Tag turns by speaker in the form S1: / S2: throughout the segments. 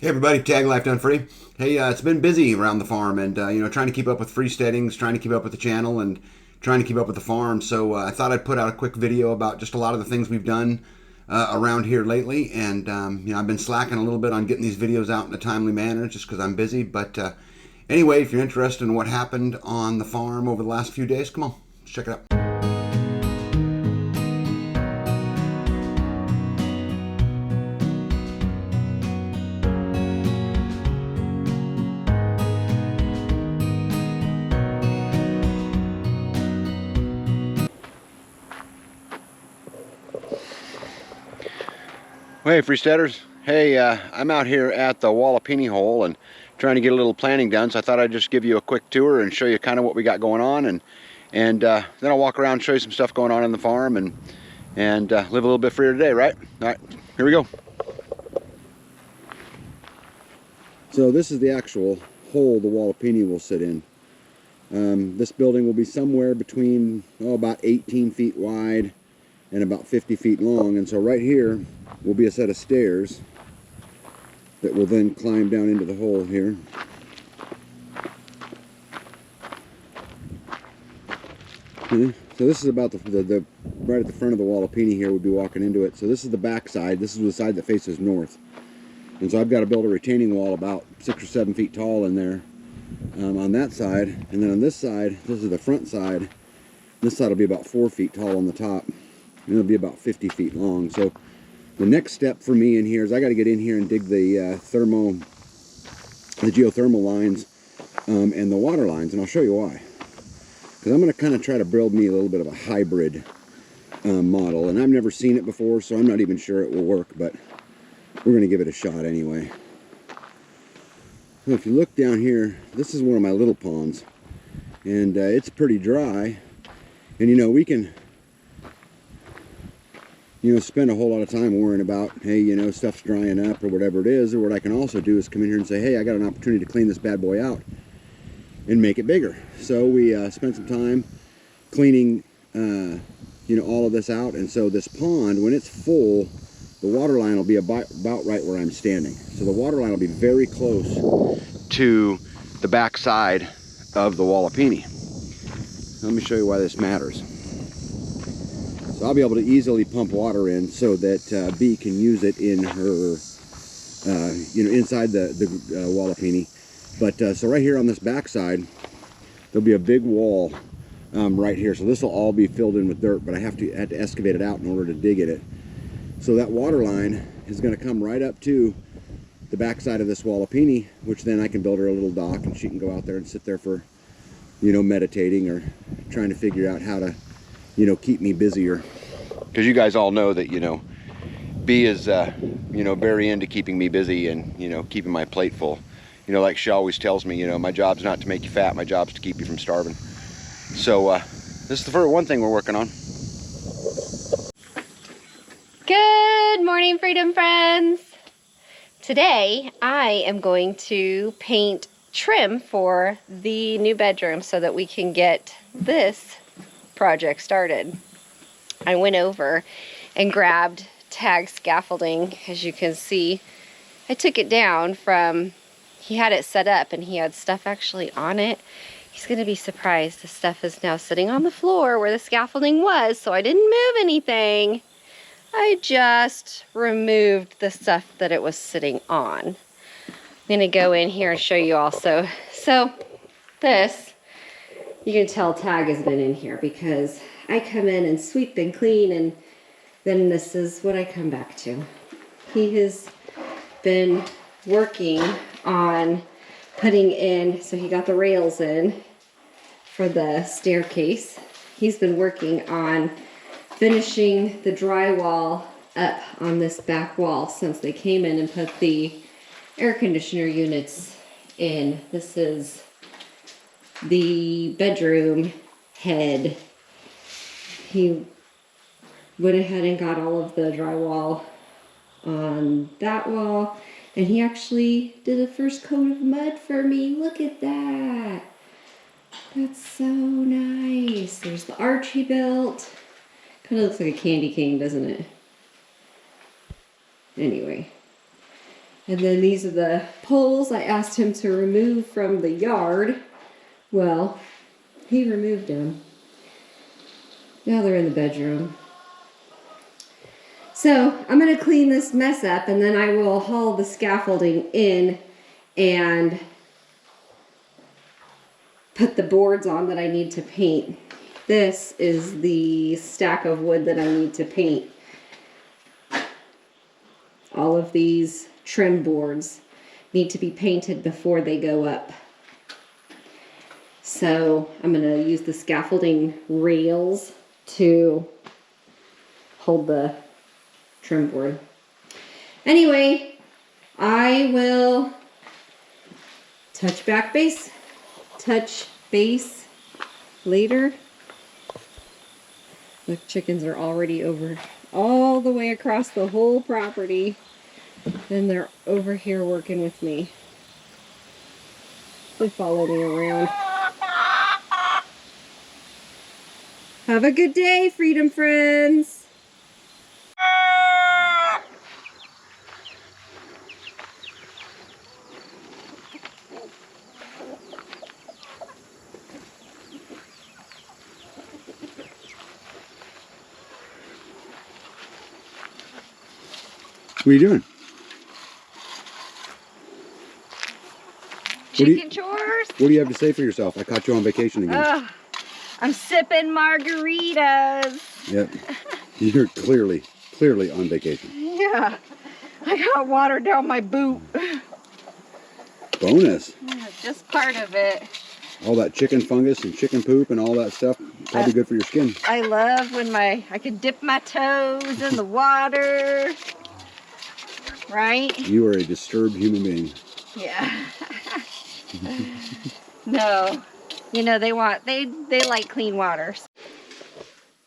S1: Hey everybody, Tag Life Done Free. Hey, it's been busy around the farm, and trying to keep up with freesteadings, trying to keep up with the channel, and trying to keep up with the farm. So I thought I'd put out a quick video about just a lot of the things we've done around here lately. And I've been slacking a little bit on getting these videos out in a timely manner, just because I'm busy. But anyway, if you're interested in what happened on the farm over the last few days, come on, let's check it out. Hey Freesteaders, hey, I'm out here at the Wallapini hole and trying to get a little planting done, so I thought I'd just give you a quick tour and show you kind of what we got going on, and then I'll walk around and show you some stuff going on in the farm and live a little bit freer today, right? All right, here we go. So this is the actual hole the Wallapini will sit in. This building will be somewhere between about 18 feet wide and about 50 feet long, and so right here will be a set of stairs that will then climb down into the hole here. So this is about the right at the front of the Wallapini here. We'll be walking into it. So this is the back side. This is the side that faces north, and so I've got to build a retaining wall about 6 or 7 feet tall in there on that side, and then on this side, this is the front side. This side will be about 4 feet tall on the top, and it'll be about 50 feet long. So the next step for me in here is I got to get in here and dig the geothermal lines and the water lines, and I'll show you why. Because I'm going to kind of try to build me a little bit of a hybrid model, and I've never seen it before, so I'm not even sure it will work, but we're going to give it a shot anyway. So if you look down here, this is one of my little ponds, and it's pretty dry, and we can spend a whole lot of time worrying about, hey, stuff's drying up or whatever it is, or what I can also do is come in here and say, hey, I got an opportunity to clean this bad boy out and make it bigger. So we spent some time cleaning, all of this out, and so this pond, when it's full, the water line will be about right where I'm standing. So the water line will be very close to the back side of the Wallapini. Let me show you why this matters. So I'll be able to easily pump water in so that Bee can use it in her, inside the Wallapini. But so right here on this back side, there'll be a big wall right here. So this will all be filled in with dirt, but I have to excavate it out in order to dig at it. So that water line is going to come right up to the back side of this Wallapini, which then I can build her a little dock, and she can go out there and sit there for, meditating or trying to figure out how to keep me busier. Because you guys all know that, Bee is, very into keeping me busy and, keeping my plate full. Like she always tells me, my job's not to make you fat, my job's to keep you from starving. So, this is the first one thing we're working on.
S2: Good morning, Freedom Friends. Today, I am going to paint trim for the new bedroom so that we can get this project started. I went over and grabbed tag scaffolding. As you can see, I took it down from, he had it set up and he had stuff actually on it. He's gonna be surprised. The stuff is now sitting on the floor where the scaffolding was, so I didn't move anything. I just removed the stuff that it was sitting on. I'm gonna go in here and show you also. So this, you can tell tag has been in here because I come in and sweep and clean, and then this is what I come back to. He has been working on putting in, so he got the rails in for the staircase. He's been working on finishing the drywall up on this back wall since they came in and put the air conditioner units in. This is the bedroom head. He went ahead and got all of the drywall on that wall, and he actually did a first coat of mud for me. Look at that. That's so nice. There's the arch he built. Kind of looks like a candy cane, doesn't it? Anyway, And then these are the poles I asked him to remove from the yard. Well, he removed them. Now they're in the bedroom. So I'm going to clean this mess up, and then I will haul the scaffolding in and put the boards on that I need to paint. This is the stack of wood that I need to paint. All of these trim boards need to be painted before they go up. So I'm going to use the scaffolding rails to hold the trim board. Anyway, I will touch base later. The chickens are already over all the way across the whole property. Then they're over here working with me. They follow me around. Have a good day, Freedom Friends.
S1: What are you doing?
S2: Chicken chores?
S1: What do you have to say for yourself? I caught you on vacation again.
S2: I'm sipping margaritas.
S1: Yep. You're clearly on vacation.
S2: Yeah. I got water down my boot.
S1: Bonus.
S2: Yeah, just part of it.
S1: All that chicken fungus and chicken poop and all that stuff, probably good for your skin.
S2: I love when I can dip my toes in the water. Right?
S1: You are a disturbed human being.
S2: Yeah. No. You know, they like clean water.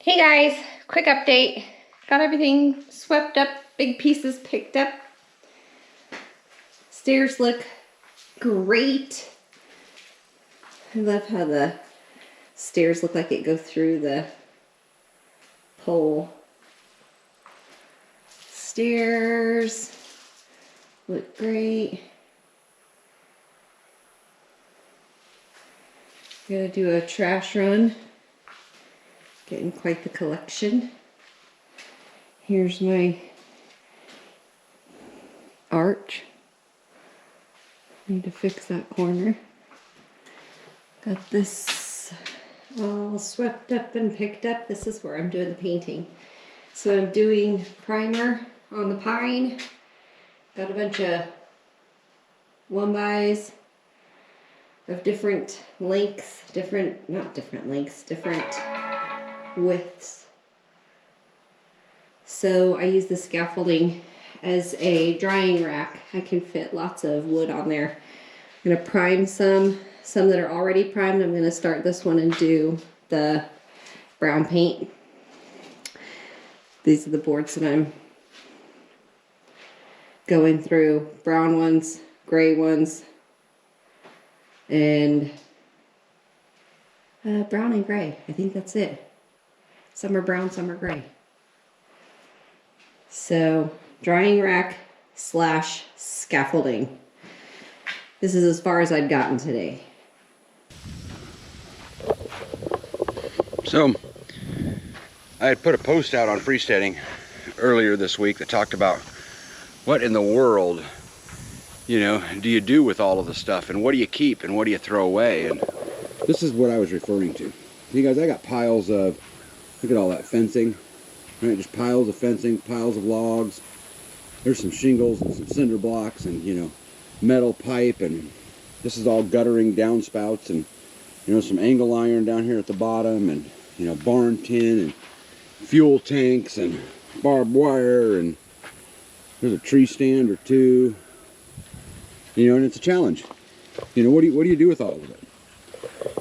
S2: Hey guys, quick update. Got everything swept up, big pieces picked up. Stairs look great. I love how the stairs look like it go through the pole. Stairs look great. Gonna do a trash run. Getting quite the collection. Here's my arch. Need to fix that corner. Got this all swept up and picked up. This is where I'm doing the painting. So I'm doing primer on the pine. Got a bunch of 1x of different lengths, different widths. So I use the scaffolding as a drying rack. I can fit lots of wood on there. I'm gonna prime some that are already primed. I'm gonna start this one and do the brown paint. These are the boards that I'm going through. Brown ones, gray ones, and brown and gray. I think that's it. Some are brown, some are gray. So drying rack / scaffolding. This is as far as I'd gotten today.
S1: So I had put a post out on freesteading earlier this week that talked about what in the world, you know, do you do with all of the stuff, and what do you keep and what do you throw away? And this is what I was referring to. You guys, I got piles of, look at all that fencing, right? Just piles of fencing, piles of logs. There's some shingles and some cinder blocks and, you know, metal pipe, and this is all guttering downspouts, and, you know, some angle iron down here at the bottom, and, you know, barn tin and fuel tanks and barbed wire, and there's a tree stand or two. You know, and it's a challenge. You know, what do you do with all of it?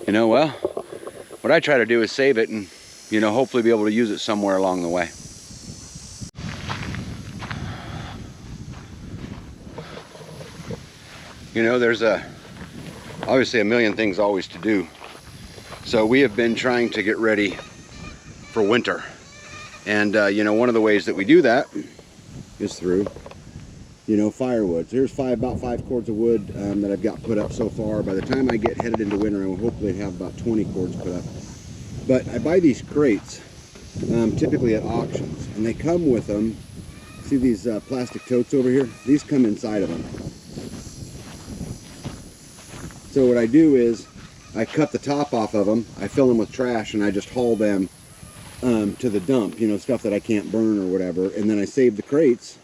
S1: You know, well, what I try to do is save it and, you know, hopefully be able to use it somewhere along the way. You know, there's obviously a million things always to do. So we have been trying to get ready for winter. And, you know, one of the ways that we do that is through you know, firewood. So here's about 5 cords of wood that I've got put up so far. By the time I get headed into winter, I will hopefully have about 20 cords put up. But I buy these crates typically at auctions, and they come with them. See these plastic totes over here? These come inside of them. So what I do is I cut the top off of them, I fill them with trash, and I just haul them to the dump, you know, stuff that I can't burn or whatever, and then I save the crates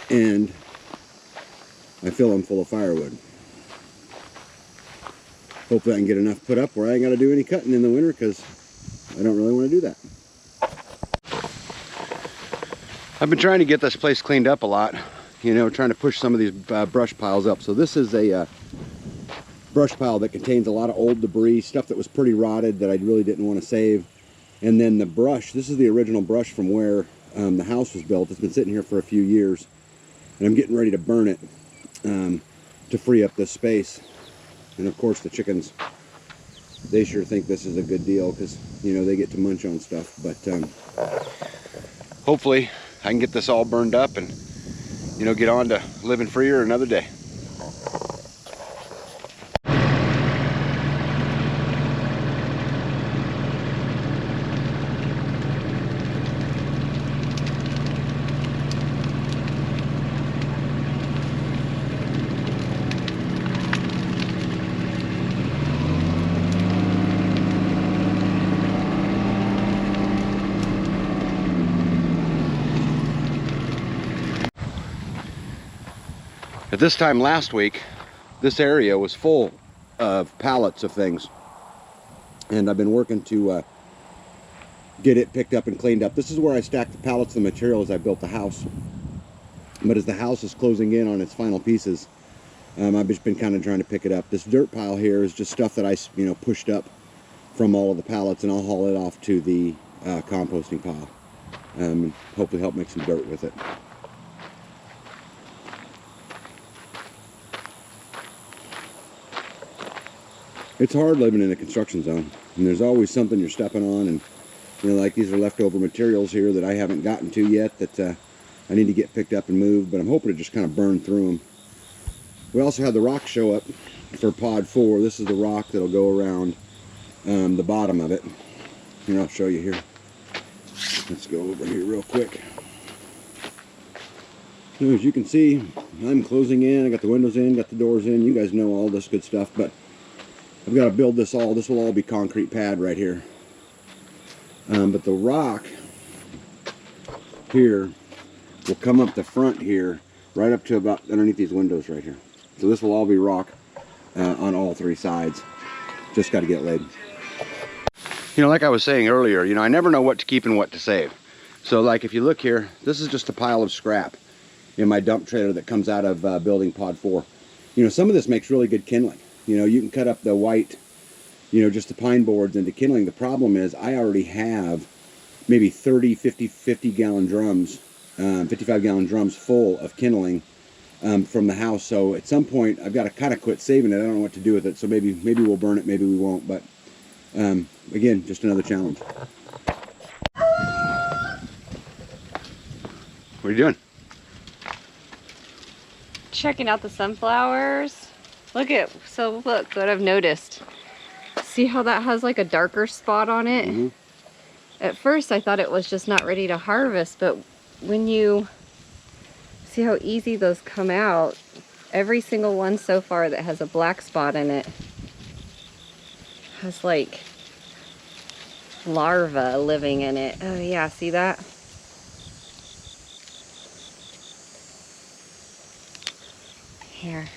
S1: and I fill them full of firewood. Hopefully I can get enough put up where I ain't got to do any cutting in the winter, because I don't really want to do that. I've been trying to get this place cleaned up a lot, you know, trying to push some of these brush piles up. So this is a brush pile that contains a lot of old debris, stuff that was pretty rotted that I really didn't want to save. And then the brush, this is the original brush from where the house was built. It's been sitting here for a few years, and I'm getting ready to burn it to free up this space. And of course the chickens, they sure think this is a good deal, because, you know, they get to munch on stuff. But hopefully I can get this all burned up and, you know, get on to living freer another day. At this time last week, this area was full of pallets of things, and I've been working to get it picked up and cleaned up. This is where I stacked the pallets of the material as I built the house. But as the house is closing in on its final pieces, I've just been kind of trying to pick it up. This dirt pile here is just stuff that I, you know, pushed up from all of the pallets, and I'll haul it off to the composting pile and hopefully help make some dirt with it. It's hard living in a construction zone, and there's always something you're stepping on, and, you know, like these are leftover materials here that I haven't gotten to yet that I need to get picked up and moved, but I'm hoping to just kind of burn through them. We also had the rock show up for pod 4. This is the rock that'll go around the bottom of it. Here, I'll show you here. Let's go over here real quick. So as you can see, I'm closing in. I got the windows in, got the doors in. You guys know all this good stuff, but I've got to build this all. This will all be concrete pad right here. But the rock here will come up the front here, right up to about underneath these windows right here. So this will all be rock on all 3 sides. Just got to get laid. You know, like I was saying earlier, you know, I never know what to keep and what to save. So like if you look here, this is just a pile of scrap in my dump trailer that comes out of building pod 4. You know, some of this makes really good kindling. You know, you can cut up the white, you know, just the pine boards into kindling. The problem is I already have maybe 30, 50 gallon drums, 55 gallon drums full of kindling from the house. So at some point I've got to kind of quit saving it. I don't know what to do with it. So maybe we'll burn it, maybe we won't. But again, just another challenge. What are you doing?
S2: Checking out the sunflowers. Look what I've noticed. See how that has like a darker spot on it? Mm-hmm. At first I thought it was just not ready to harvest, but when you see how easy those come out, every single one so far that has a black spot in it has like larvae living in it. Oh yeah, see that? Here.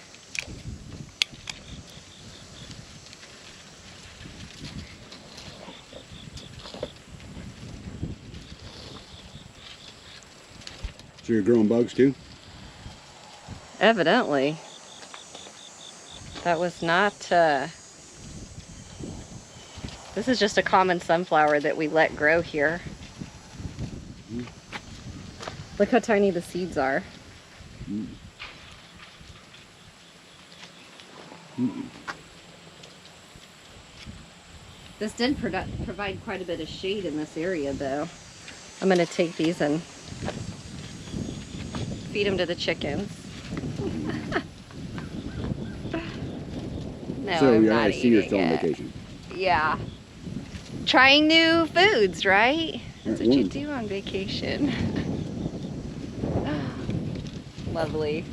S1: So you're growing bugs too?
S2: Evidently. That was not, this is just a common sunflower that we let grow here. Mm. Look how tiny the seeds are. Mm. Mm. This did provide quite a bit of shade in this area though. I'm going to take these and feed them to the chickens. No,
S1: So
S2: I'm
S1: yeah,
S2: not
S1: I see you're
S2: eating
S1: still on
S2: it.
S1: vacation.
S2: Yeah. Trying new foods, right? That's
S1: Right,
S2: what you
S1: one.
S2: do on vacation. Lovely.